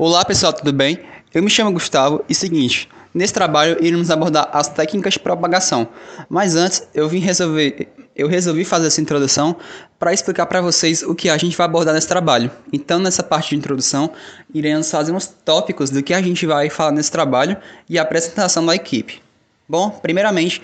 Olá pessoal, tudo bem? Eu me chamo Gustavo e seguinte, nesse trabalho iremos abordar as técnicas de propagação, mas antes eu resolvi fazer essa introdução para explicar para vocês o que a gente vai abordar nesse trabalho. Então nessa parte de introdução iremos fazer uns tópicos do que a gente vai falar nesse trabalho e a apresentação da equipe. Bom, primeiramente,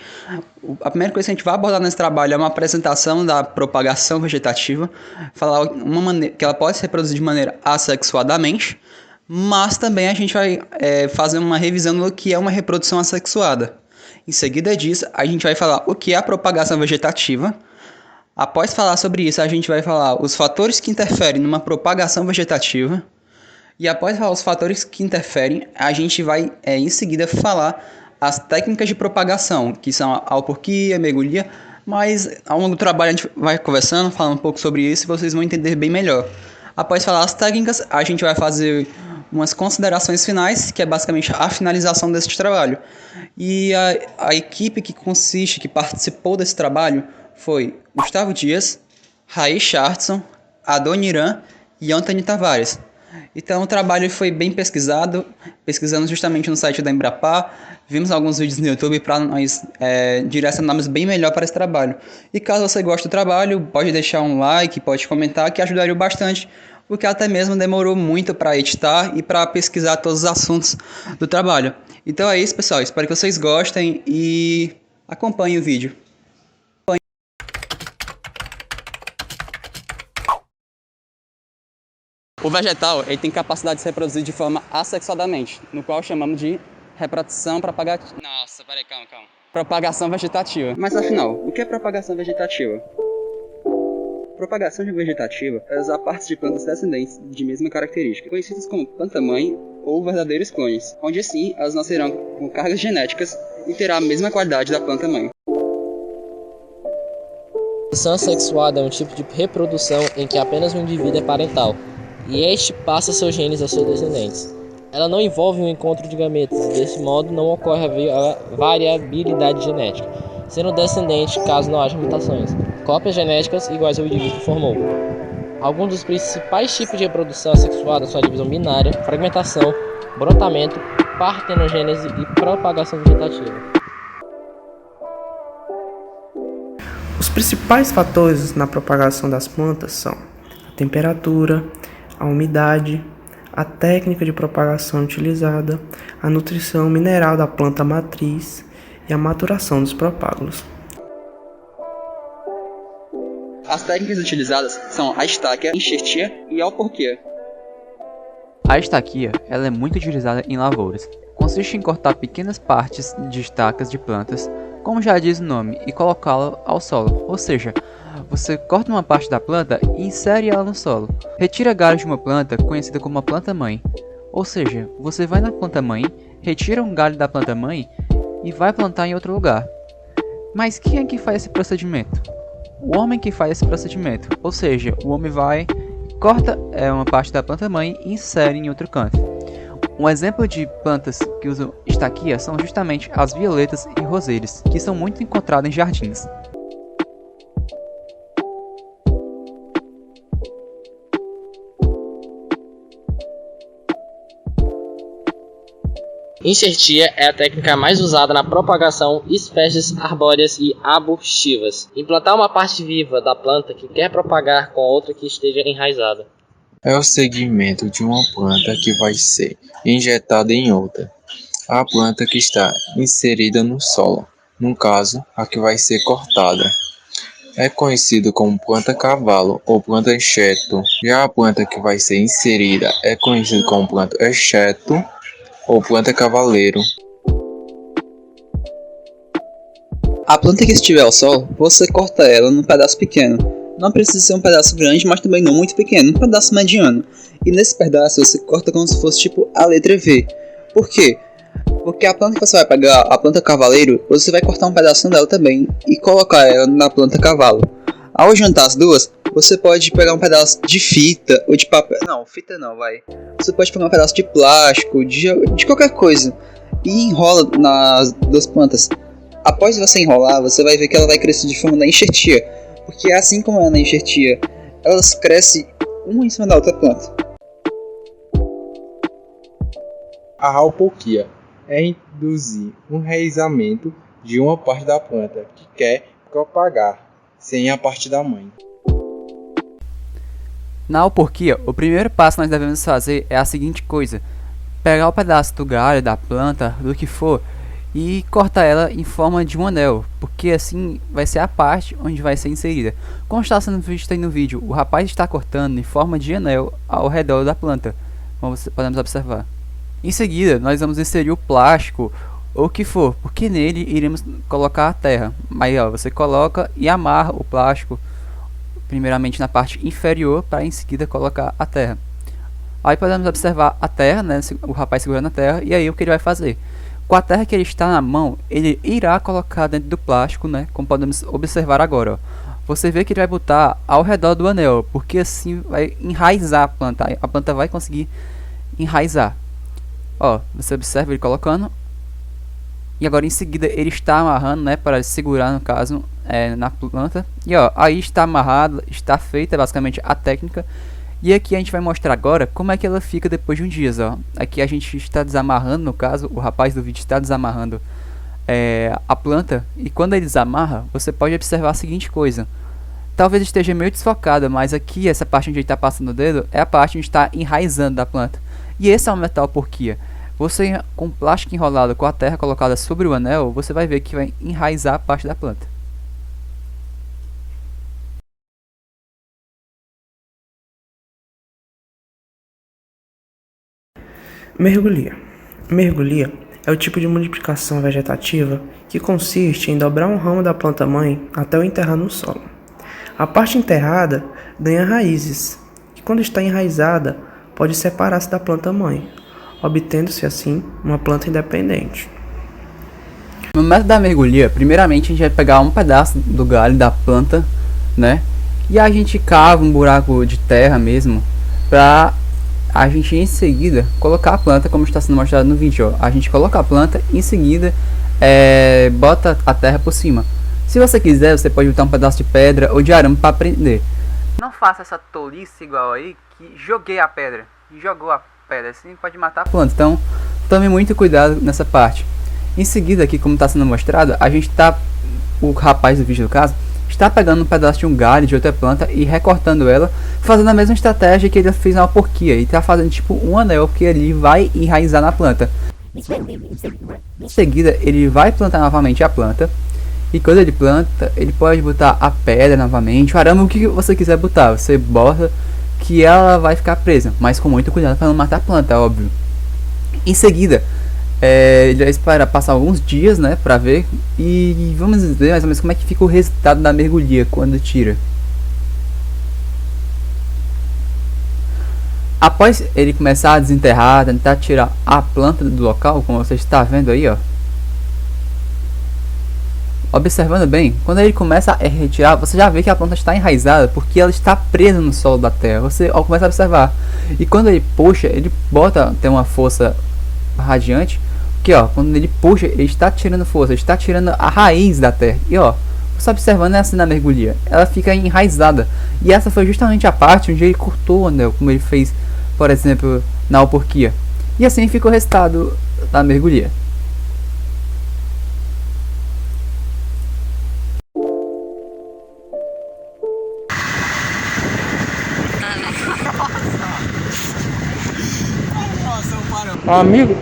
a primeira coisa que a gente vai abordar nesse trabalho é uma apresentação da propagação vegetativa, falar uma maneira que ela pode se reproduzir de maneira assexuadamente, mas também a gente vai fazer uma revisão do que é uma reprodução assexuada. Em seguida disso, a gente vai falar o que é a propagação vegetativa. Após falar sobre isso, a gente vai falar os fatores que interferem numa propagação vegetativa. E após falar os fatores que interferem, a gente vai em seguida falar as técnicas de propagação, que são a alporquia, mergulhia, mas ao longo do trabalho a gente vai conversando, falando um pouco sobre isso e vocês vão entender bem melhor. Após falar as técnicas, a gente vai fazer umas considerações finais, que é basicamente a finalização desse trabalho. E a equipe que participou desse trabalho foi Gustavo Dias, Raí Chartson, Adoniran e Antônio Tavares. Então o trabalho foi bem pesquisando justamente no site da Embrapa, vimos alguns vídeos no YouTube para nós direcionarmos bem melhor para esse trabalho. E caso você goste do trabalho, pode deixar um like, pode comentar, que ajudaria bastante, porque até mesmo demorou muito para editar e para pesquisar todos os assuntos do trabalho. Então é isso, pessoal, espero que vocês gostem e acompanhem o vídeo. O vegetal ele tem capacidade de se reproduzir de forma assexuadamente, no qual chamamos de reprodução propagativa. Nossa, peraí, calma. Propagação vegetativa. Mas afinal, o que é propagação vegetativa? Propagação vegetativa é usar partes de plantas descendentes de mesma característica, conhecidas como planta-mãe ou verdadeiros clones, onde assim elas nascerão com cargas genéticas e terá a mesma qualidade da planta-mãe. A reprodução assexuada é um tipo de reprodução em que apenas um indivíduo é parental, e este passa seus genes aos seus descendentes. Ela não envolve um encontro de gametas, e desse modo não ocorre a variabilidade genética, sendo descendente caso não haja mutações, cópias genéticas iguais ao indivíduo que formou. Alguns dos principais tipos de reprodução assexuada são a divisão binária, fragmentação, brotamento, partenogênese e propagação vegetativa. Os principais fatores na propagação das plantas são a temperatura, a umidade, a técnica de propagação utilizada, a nutrição mineral da planta matriz e a maturação dos propágulos. As técnicas utilizadas são a estaquia, a enxertia e a alporquia. A estaquia ela é muito utilizada em lavouras. Consiste em cortar pequenas partes de estacas de plantas, como já diz o nome, e colocá-la ao solo, ou seja, você corta uma parte da planta e insere ela no solo. Retira galhos de uma planta conhecida como a planta-mãe, ou seja, você vai na planta-mãe, retira um galho da planta-mãe e vai plantar em outro lugar. Mas quem é que faz esse procedimento? O homem que faz esse procedimento, ou seja, o homem vai, corta uma parte da planta-mãe e insere em outro canto. Um exemplo de plantas que usam estaquia são justamente as violetas e roseiras, que são muito encontradas em jardins. Enxertia é a técnica mais usada na propagação de espécies arbóreas e arbustivas. Implantar uma parte viva da planta que quer propagar com outra que esteja enraizada. É o segmento de uma planta que vai ser injetada em outra. A planta que está inserida no solo, no caso, a que vai ser cortada. É conhecido como planta-cavalo ou planta-enxeto. Já a planta que vai ser inserida é conhecida como planta-enxeto ou planta-cavaleiro. A planta que estiver ao sol, você corta ela num pedaço pequeno. Não precisa ser um pedaço grande, mas também não muito pequeno, um pedaço mediano. E nesse pedaço você corta como se fosse tipo a letra V. Por quê? Porque a planta que você vai pegar, a planta cavaleiro, você vai cortar um pedacinho dela também e colocar ela na planta cavalo. Ao juntar as duas, você pode pegar um pedaço de fita ou de papel. Não, fita não, vai. Você pode pegar um pedaço de plástico, de qualquer coisa, e enrola nas duas plantas. Após você enrolar, você vai ver que ela vai crescer de forma da enxertia. Porque assim como é na enxertia, elas crescem uma em cima da outra planta. A raupoquia é induzir um enraizamento de uma parte da planta que quer propagar, sem a parte da mãe. Na alporquia, o primeiro passo que nós devemos fazer é a seguinte coisa: pegar o pedaço do galho, da planta, do que for, e cortar ela em forma de um anel, porque assim vai ser a parte onde vai ser inserida. Como está sendo visto aí no vídeo, o rapaz está cortando em forma de anel ao redor da planta, como podemos observar. Em seguida, nós vamos inserir o plástico, ou o que for, porque nele iremos colocar a terra. Aí ó, você coloca e amarra o plástico, primeiramente na parte inferior, para em seguida colocar a terra. Aí podemos observar a terra, né, o rapaz segurando a terra, e aí o que ele vai fazer? Com a terra que ele está na mão, ele irá colocar dentro do plástico, né, como podemos observar agora. Ó. Você vê que ele vai botar ao redor do anel, porque assim vai enraizar a planta vai conseguir enraizar. Ó, você observa ele colocando, e agora em seguida ele está amarrando, né, para segurar no caso na planta. E ó, aí está amarrado, está feita basicamente a técnica. E aqui a gente vai mostrar agora como é que ela fica depois de um dia, ó. Aqui a gente está desamarrando, no caso, o rapaz do vídeo está desamarrando a planta. E quando ele desamarra, você pode observar a seguinte coisa. Talvez esteja meio desfocada, mas aqui essa parte onde ele está passando o dedo é a parte onde está enraizando da planta. E esse é o metal porquia. Você, com plástico enrolado com a terra colocada sobre o anel, você vai ver que vai enraizar a parte da planta. Mergulhia. Mergulhia é o tipo de multiplicação vegetativa que consiste em dobrar um ramo da planta-mãe até o enterrar no solo. A parte enterrada ganha raízes, e quando está enraizada, pode separar-se da planta-mãe, obtendo-se assim uma planta independente. No método da mergulhia, primeiramente a gente vai pegar um pedaço do galho da planta, né? E a gente cava um buraco de terra mesmo, para a gente em seguida colocar a planta, como está sendo mostrado no vídeo. Ó. A gente coloca a planta e em seguida bota a terra por cima. Se você quiser, você pode botar um pedaço de pedra ou de arame para prender. Não faça essa tolice igual aí, que joguei a pedra. Jogou a pedra, assim pode matar a planta. Então tome muito cuidado nessa parte. Em seguida aqui, como está sendo mostrado, a gente está, o rapaz do vídeo no caso, está pegando um pedaço de um galho de outra planta e recortando ela, fazendo a mesma estratégia que ele fez na porquia. E está fazendo tipo um anel, porque ele vai enraizar na planta. Em seguida ele vai plantar novamente a planta. E quando ele planta, ele pode botar a pedra novamente, o arame, o que você quiser botar. Você bota que ela vai ficar presa, mas com muito cuidado para não matar a planta, óbvio. Em seguida, ele vai esperar passar alguns dias, né, para ver. E vamos ver mais ou menos como é que fica o resultado da mergulhia quando tira. Após ele começar a desenterrar, tentar tirar a planta do local, como você está vendo aí, ó. Observando bem, quando ele começa a retirar, você já vê que a planta está enraizada, porque ela está presa no solo da terra. Você começa a observar. E quando ele puxa, ele tem uma força radiante, que ó, quando ele puxa, ele está tirando força, ele está tirando a raiz da terra. E ó, você observando assim na mergulhia, ela fica enraizada. E essa foi justamente a parte onde ele cortou o anel, como ele fez, por exemplo, na alporquia. E assim fica o resultado da mergulhia.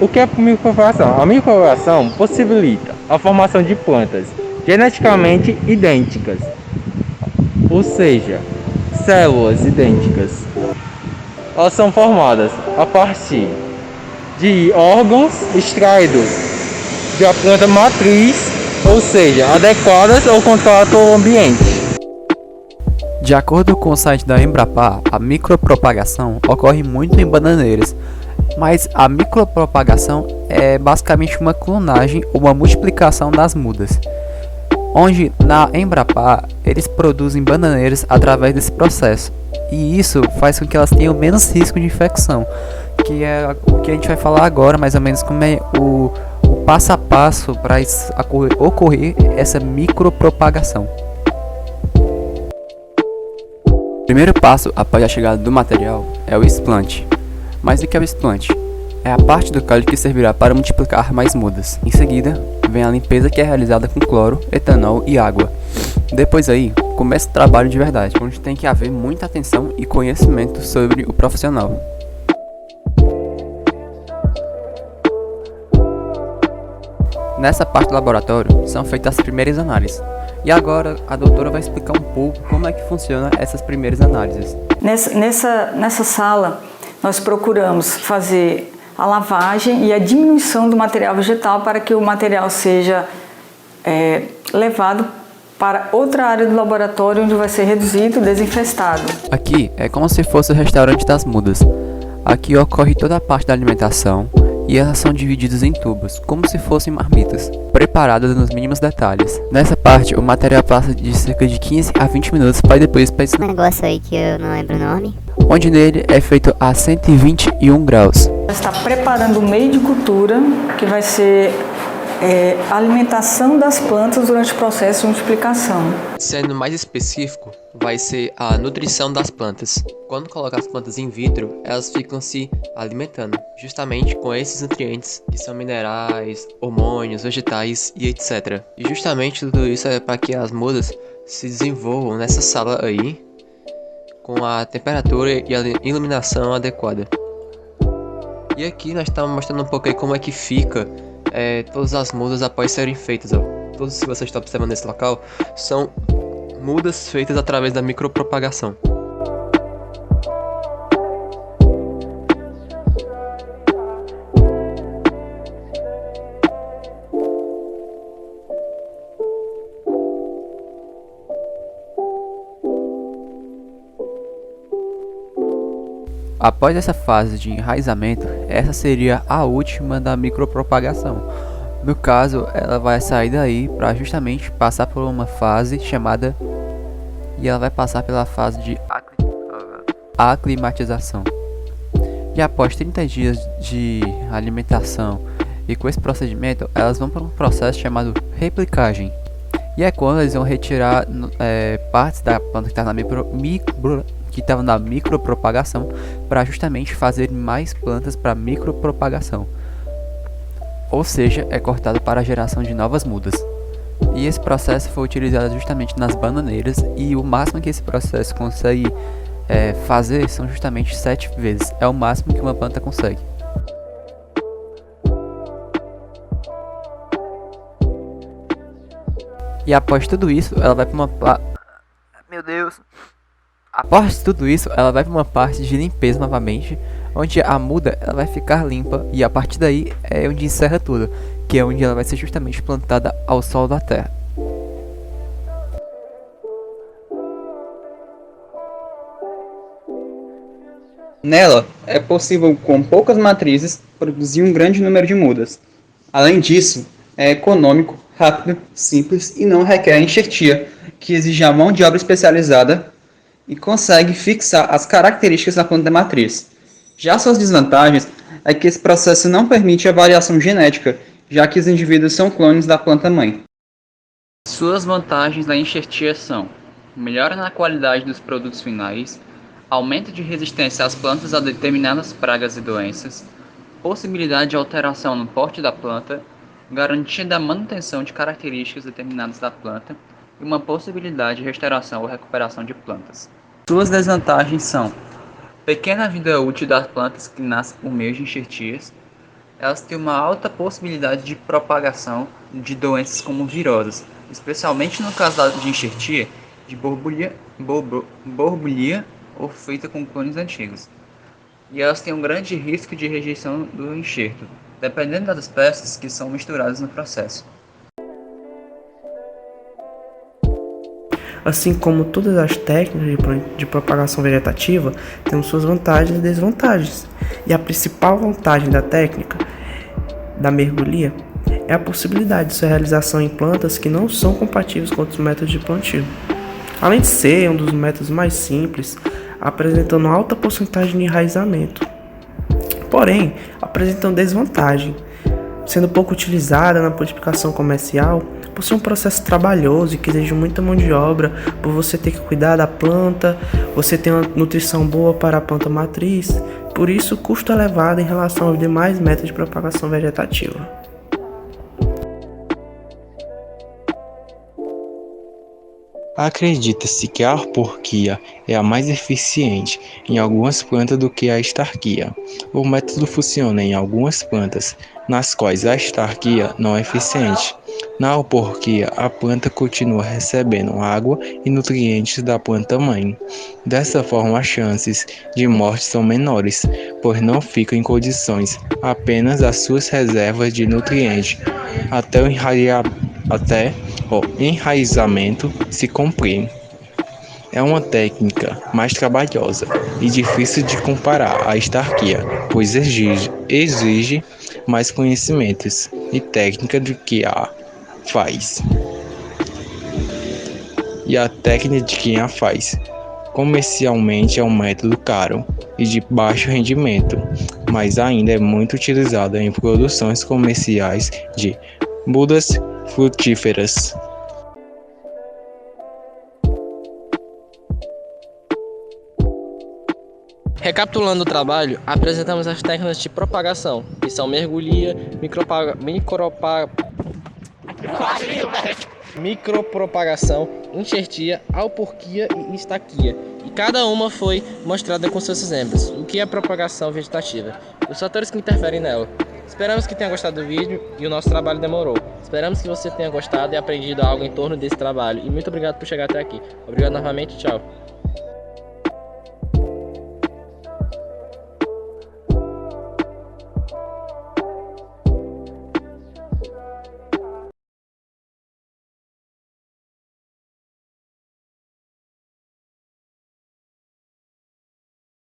O que é micropropagação? A micropropagação possibilita a formação de plantas geneticamente idênticas, ou seja, células idênticas. Elas são formadas a partir de órgãos extraídos da planta matriz, ou seja, adequadas ao contato ambiente. De acordo com o site da Embrapa, a micropropagação ocorre muito em bananeiras, mas a micropropagação é basicamente uma clonagem ou uma multiplicação das mudas, onde na Embrapa eles produzem bananeiras através desse processo, e isso faz com que elas tenham menos risco de infecção, que é o que a gente vai falar agora, mais ou menos como é o passo a passo para ocorrer essa micropropagação. O primeiro passo após a chegada do material é o explante. Mas o que é o explante? é a parte do caldo que servirá para multiplicar mais mudas. Em seguida, vem a limpeza, que é realizada com cloro, etanol e água. Depois aí, começa o trabalho de verdade, onde tem que haver muita atenção e conhecimento sobre o profissional. Nessa parte do laboratório, são feitas as primeiras análises. E agora, a doutora vai explicar um pouco como é que funciona essas primeiras análises. Nessa sala, nós procuramos fazer a lavagem e a diminuição do material vegetal para que o material seja levado para outra área do laboratório, onde vai ser reduzido e desinfestado. Aqui é como se fosse o restaurante das mudas. Aqui ocorre toda a parte da alimentação e elas são divididas em tubos, como se fossem marmitas, preparadas nos mínimos detalhes. Nessa parte, o material passa de cerca de 15 a 20 minutos para depois para esse negócio aí que eu não lembro o nome, onde nele é feito a 121 graus. Está preparando o meio de cultura, que vai ser a alimentação das plantas durante o processo de multiplicação. Sendo mais específico, vai ser a nutrição das plantas. Quando coloca as plantas in vitro, elas ficam se alimentando, justamente com esses nutrientes, que são minerais, hormônios, vegetais e etc. E justamente tudo isso é para que as mudas se desenvolvam nessa sala aí, com a temperatura e a iluminação adequada. E aqui nós estamos mostrando um pouco aí como é que fica todas as mudas após serem feitas. Todos que vocês estão observando nesse local são mudas feitas através da micropropagação. Após essa fase de enraizamento, essa seria a última da micropropagação. No caso, ela vai sair daí para justamente passar por uma fase chamada... E ela vai passar pela fase de aclimatização. E após 30 dias de alimentação e com esse procedimento, elas vão para um processo chamado replicagem. E é quando eles vão retirar partes da planta que estava na micropropagação para justamente fazer mais plantas para micropropagação. Ou seja, é cortado para a geração de novas mudas. E esse processo foi utilizado justamente nas bananeiras, e o máximo que esse processo consegue fazer são justamente 7 vezes. É o máximo que uma planta consegue. E após tudo isso, ela vai para uma Após tudo isso, ela vai para uma parte de limpeza novamente, onde a muda ela vai ficar limpa, e a partir daí é onde encerra tudo, que é onde ela vai ser justamente plantada ao solo da terra. Nela, é possível, com poucas matrizes, produzir um grande número de mudas. Além disso, é econômico, rápido, simples e não requer enxertia, que exige a mão de obra especializada e consegue fixar as características da planta matriz. Já suas desvantagens é que esse processo não permite a variação genética, já que os indivíduos são clones da planta mãe. Suas vantagens da enxertia são: melhora na qualidade dos produtos finais, aumento de resistência às plantas a determinadas pragas e doenças, possibilidade de alteração no porte da planta, garantia da manutenção de características determinadas da planta e uma possibilidade de restauração ou recuperação de plantas. Suas desvantagens são: pequena vida útil das plantas que nascem por meio de enxertias. Elas têm uma alta possibilidade de propagação de doenças como viroses, especialmente no caso de enxertia de borbulia ou feita com clones antigos. E elas têm um grande risco de rejeição do enxerto, dependendo das espécies que são misturadas no processo. Assim como todas as técnicas de propagação vegetativa, temos suas vantagens e desvantagens. E a principal vantagem da técnica da mergulhia é a possibilidade de sua realização em plantas que não são compatíveis com outros métodos de plantio. Além de ser um dos métodos mais simples, apresentando alta porcentagem de enraizamento. Porém, apresentam desvantagem, sendo pouco utilizada na multiplicação comercial, por ser um processo trabalhoso e que exige muita mão de obra, por você ter que cuidar da planta, você ter uma nutrição boa para a planta matriz, por isso o custo é elevado em relação aos demais métodos de propagação vegetativa. Acredita-se que a alporquia é a mais eficiente em algumas plantas do que a estarquia. O método funciona em algumas plantas, nas quais a estarquia não é eficiente. Na alporquia, a planta continua recebendo água e nutrientes da planta-mãe. Dessa forma, as chances de morte são menores, pois não ficam em condições apenas as suas reservas de nutrientes até o enraizamento se cumprir. É uma técnica mais trabalhosa e difícil de comparar à estarquia, pois exige mais conhecimentos e técnica do que a faz. E a técnica de quem a faz. Comercialmente é um método caro e de baixo rendimento, mas ainda é muito utilizado em produções comerciais de mudas frutíferas. Recapitulando o trabalho, apresentamos as técnicas de propagação, que são mergulhia, micropropagação, enxertia, alporquia e estaquia. E cada uma foi mostrada com seus exemplos, o que é propagação vegetativa, os fatores que interferem nela. Esperamos que tenha gostado do vídeo e o nosso trabalho demorou. Esperamos que você tenha gostado e aprendido algo em torno desse trabalho. E muito obrigado por chegar até aqui. Obrigado novamente, tchau.